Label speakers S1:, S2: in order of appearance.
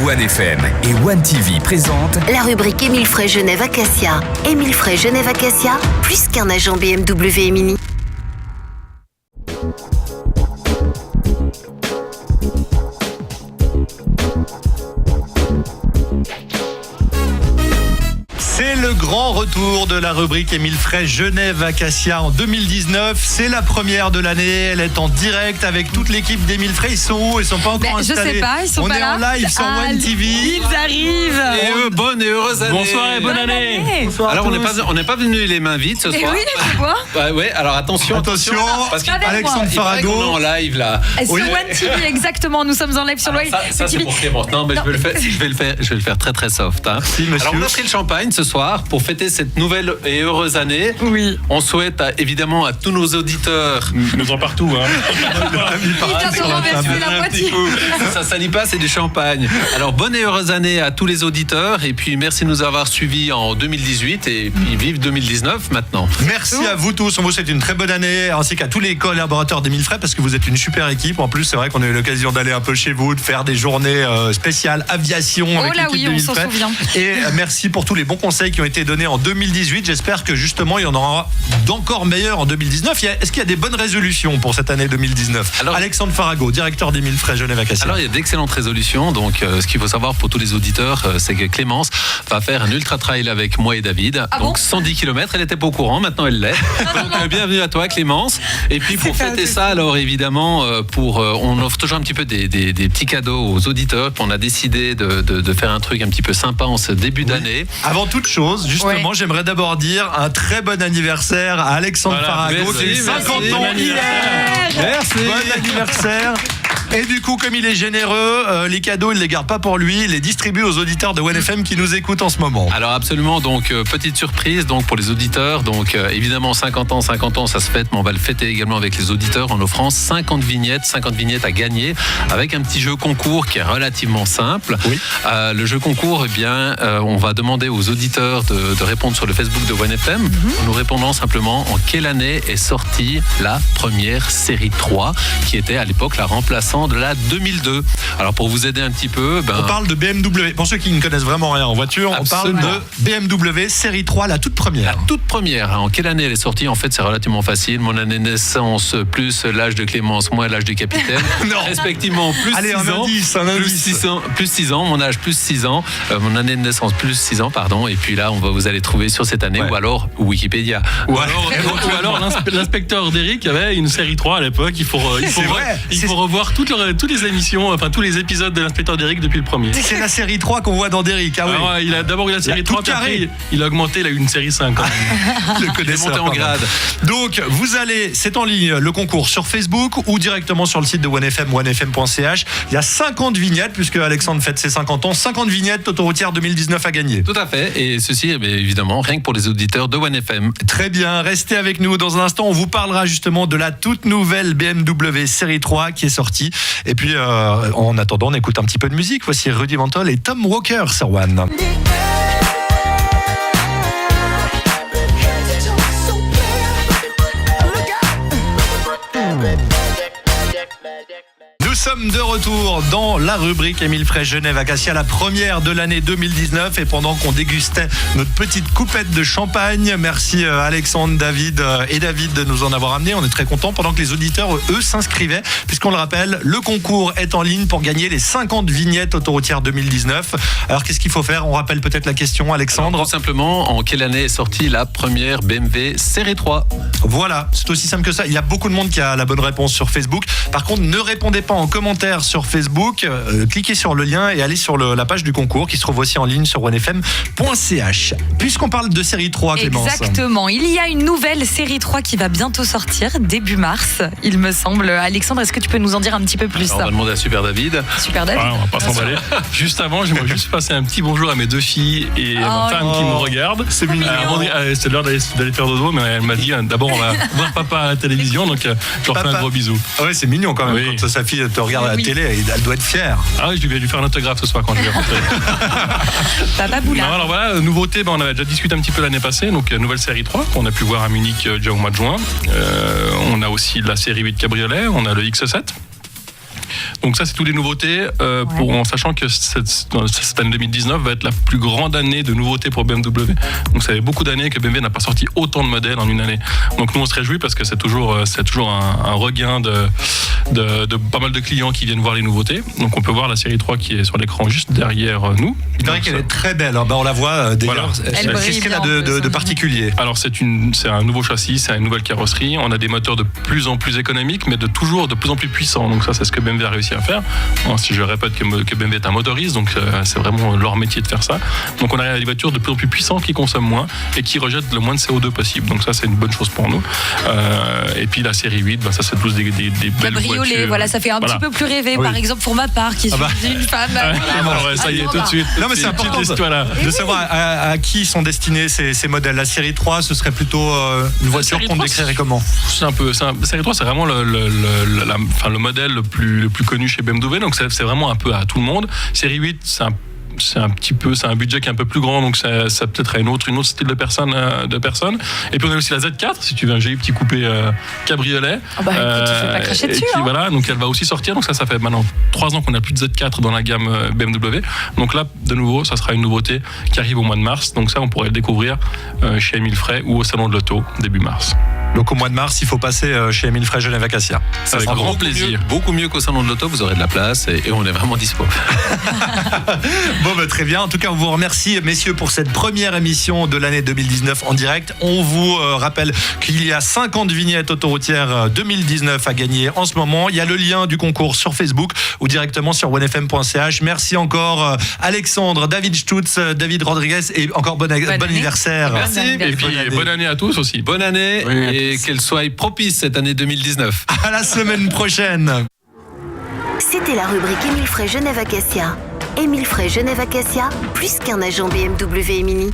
S1: 1FM et One TV présentent
S2: la rubrique Émile Frey Genève Acacia. Émile Frey Genève Acacia, plus qu'un agent BMW et Mini.
S3: C'est le grand retour de la rubrique Émile Frey Genève Acacia en 2019. C'est la première de l'année. Elle est en direct avec toute l'équipe d'Émile Frey. Ils sont où? Ils sont pas encore installés.
S4: Je sais pas, ils sont pas là.
S3: On est en live sur One TV.
S4: Ils arrivent.
S5: Et bonne et heureuse année.
S6: Bonsoir et bonne année.
S3: Bonsoir.
S5: Alors on n'est pas venu les mains vides ce soir.
S4: Oui, tu vois.
S5: Ouais, alors attention.
S3: Parce
S4: qu'Alexandre
S3: Farago.
S5: On est en live là.
S4: Sur One TV, exactement. Nous sommes en live sur One TV.
S5: Ça c'est pour Clémence. Non, mais je vais le faire très très soft. Hein.
S3: Si, monsieur.
S5: Alors on a pris le champagne ce soir pour fêter cette nouvelle et heureuse année.
S4: Oui.
S5: On souhaite évidemment à tous nos auditeurs.
S6: Nous en partout. Hein.
S4: Il vient de renverser la moitié.
S5: Ça salit pas, c'est du champagne. Alors bonne et heureuse année à tous les auditeurs et puis merci de nous avoir suivis en 2018 et puis vive 2019 maintenant.
S3: Merci à vous tous. On vous souhaite une très bonne année ainsi qu'à tous les collaborateurs d'Émile Frey parce que vous êtes une super équipe. En plus, c'est vrai qu'on a eu l'occasion d'aller un peu chez vous, de faire des journées spéciales aviation avec l'équipe d'Émile Frey.
S4: On s'en souvient.
S3: Et merci pour tous les bons conseils qui ont été donnés en 2018. J'espère que justement il y en aura d'encore meilleurs en 2019. Est-ce qu'il y a des bonnes résolutions pour cette année 2019? Alors, Alexandre Farago, directeur d'Émile Frey Genève Acacia.
S5: Alors il y a d'excellentes résolutions. Donc ce qu'il faut savoir pour tous les auditeurs, c'est que Clémence va faire un ultra trail avec moi et David. Donc 110 km. Elle n'était pas au courant, maintenant elle l'est. Donc bienvenue à toi Clémence. Et puis pour fêter ça, alors évidemment, on offre toujours un petit peu des petits cadeaux aux auditeurs. Puis on a décidé de faire un truc un petit peu sympa en ce début d'année.
S3: Avant toute chose, justement, j'aimerais d'abord dire un très bon anniversaire à Alexandre Farago qui a eu 50 ans hier.
S5: Merci.
S3: Bon anniversaire. Et du coup, comme il est généreux, les cadeaux, il ne les garde pas pour lui, il les distribue aux auditeurs de 1FM qui nous écoutent en ce moment.
S5: Alors absolument, donc petite surprise donc pour les auditeurs. Donc évidemment 50 ans, ça se fête, mais on va le fêter également avec les auditeurs en offrant 50 vignettes à gagner avec un petit jeu concours qui est relativement simple.
S3: Oui.
S5: Le jeu concours, eh bien, on va demander aux auditeurs de répondre sur le Facebook de 1FM. En nous répondant simplement en quelle année est sortie la première série 3 qui était à l'époque la remplaçante de la 2002. Alors pour vous aider un petit peu,
S3: on parle de BMW. Pour ceux qui ne connaissent vraiment rien en voiture,
S5: absolument.
S3: On parle de BMW série 3, la toute première.
S5: La toute première. En quelle année elle est sortie? En fait, c'est relativement facile. Mon année de naissance plus l'âge de Clémence moins l'âge du capitaine.
S3: Non.
S5: Respectivement plus 6 ans. Plus 6 ans. Mon âge plus 6 ans. Mon année de naissance plus 6 ans, pardon. Et puis là, vous allez trouver sur cette année ou alors Wikipédia.
S6: Ou alors l'inspecteur d'Eric avait une série 3 à l'époque. Il faut revoir toutes les émissions, enfin tous les épisodes de l'inspecteur d'Eric depuis le premier.
S3: C'est la série 3 qu'on voit dans Derrick.
S6: Alors, il a d'abord eu la série 3, puis après il a augmenté, il a eu une série 5 quand même.
S3: Le connaisseur,
S5: monté en grade.
S3: Donc c'est en ligne le concours sur Facebook ou directement sur le site de 1FM, onefm.ch. Il y a 50 vignettes puisque Alexandre fête ses 50 ans, 50 vignettes autoroutières 2019 à gagner.
S5: Tout à fait, et ceci évidemment rien que pour les auditeurs de 1FM.
S3: Très bien, restez avec nous dans un instant, on vous parlera justement de la toute nouvelle BMW série 3 qui est sortie. Et puis en attendant, on écoute un petit peu de musique. Voici Rudy Vantol et Tom Walker sur One. Nous sommes de retour dans la rubrique Émile Frey Genève Acacia, la première de l'année 2019. Et pendant qu'on dégustait notre petite coupette de champagne, merci Alexandre, David de nous en avoir amené. On est très contents pendant que les auditeurs, eux, s'inscrivaient. Puisqu'on le rappelle, le concours est en ligne pour gagner les 50 vignettes autoroutières 2019. Alors qu'est-ce qu'il faut faire? On rappelle peut-être la question, Alexandre.
S5: Alors, tout simplement, en quelle année est sortie la première BMW série 3?
S3: Voilà, c'est aussi simple que ça. Il y a beaucoup de monde qui a la bonne réponse sur Facebook. Par contre, ne répondez pas en commentaire sur Facebook, cliquez sur le lien et allez sur la page du concours qui se trouve aussi en ligne sur onefm.ch. Puisqu'on parle de série 3, Clémence.
S4: Exactement, il y a une nouvelle série 3 qui va bientôt sortir début mars, il me semble. Alexandre, est-ce que tu peux nous en dire un petit peu plus?
S5: Alors, on va demander à Super David.
S4: Super David.
S6: On va pas s'emballer. Juste avant, j'aimerais juste passer un petit bonjour à mes 2 filles et ma femme qui me regarde.
S3: C'est mignon.
S6: C'est l'heure d'aller faire dodo, mais elle m'a dit d'abord on va voir papa à la télévision, donc je leur fais un gros bisou.
S3: Ah ouais, c'est mignon quand même.
S6: Oui.
S3: Quand sa fille te regarde à la télé, elle doit être fière.
S6: Ah oui, je vais lui faire un autographe ce soir quand je vais rentrer.
S4: Papa Boula.
S6: Alors voilà, nouveauté, on avait déjà discuté un petit peu l'année passée, donc nouvelle série 3 qu'on a pu voir à Munich déjà au mois de juin. On a aussi la série 8 Cabriolet, on a le X7. Donc ça, c'est toutes les nouveautés, en sachant que cette année 2019 va être la plus grande année de nouveautés pour BMW. Donc ça fait beaucoup d'années que BMW n'a pas sorti autant de modèles en une année. Donc nous, on se réjouit parce que c'est toujours un regain de pas mal de clients qui viennent voir les nouveautés. Donc on peut voir la série 3 qui est sur l'écran juste derrière nous.
S3: Il paraît qu'elle est très belle. On la voit d'ailleurs.
S6: Voilà.
S3: Qu'est-ce qu'elle a de particulier?
S6: Alors c'est un nouveau châssis, c'est une nouvelle carrosserie. On a des moteurs de plus en plus économiques, mais toujours de plus en plus puissants. Donc ça, c'est ce que BMW a réussi à faire. Bon, si je répète que BMW est un motoriste, donc c'est vraiment leur métier de faire ça. Donc on a des voitures de plus en plus puissantes qui consomment moins et qui rejettent le moins de CO2 possible. Donc ça, c'est une bonne chose pour nous. Et puis la série 8, ça c'est tous des belles voitures.
S4: Voilà, ça fait un petit peu plus rêver.
S3: Oui.
S4: Par exemple, pour ma part, qui suis une femme.
S6: Ça y est, tout de suite.
S3: Non, mais c'est important de savoir à qui sont destinés ces modèles. La série 3, ce serait plutôt une voiture qu'on décrirait comment?
S6: Série 3, c'est vraiment le modèle le plus connu chez BMW, donc c'est vraiment un peu à tout le monde. Série 8, c'est un budget qui est un peu plus grand, donc ça peut-être à une autre style de personne. Et puis on a aussi la Z4, si tu veux un joli petit coupé cabriolet.
S4: Écoute, tu fais pas cracher dessus.
S6: Puis voilà, donc elle va aussi sortir. Donc ça fait maintenant 3 ans qu'on n'a plus de Z4 dans la gamme BMW. Donc là, de nouveau, ça sera une nouveauté qui arrive au mois de mars. Donc ça, on pourrait le découvrir chez Émile Frey ou au salon de l'auto début mars.
S3: Donc au mois de mars, il faut passer chez Émile Frey Genève Acacia.
S5: Ça avec grand plaisir. Beaucoup mieux qu'au salon de l'auto, vous aurez de la place et on est vraiment dispo.
S3: Bon, très bien. En tout cas, on vous remercie, messieurs, pour cette première émission de l'année 2019 en direct. On vous rappelle qu'il y a 50 vignettes autoroutières 2019 à gagner en ce moment. Il y a le lien du concours sur Facebook ou directement sur onefm.ch. Merci encore Alexandre, David Stutz, David Rodriguez et encore bon anniversaire.
S6: Merci. Et puis bonne année à tous aussi.
S5: Bonne année et qu'elle soit propice cette année 2019.
S3: À la semaine prochaine.
S2: C'était la rubrique Émile Frey Genève Acacia. Émile Frey Genève Acacia, plus qu'un agent BMW et Mini.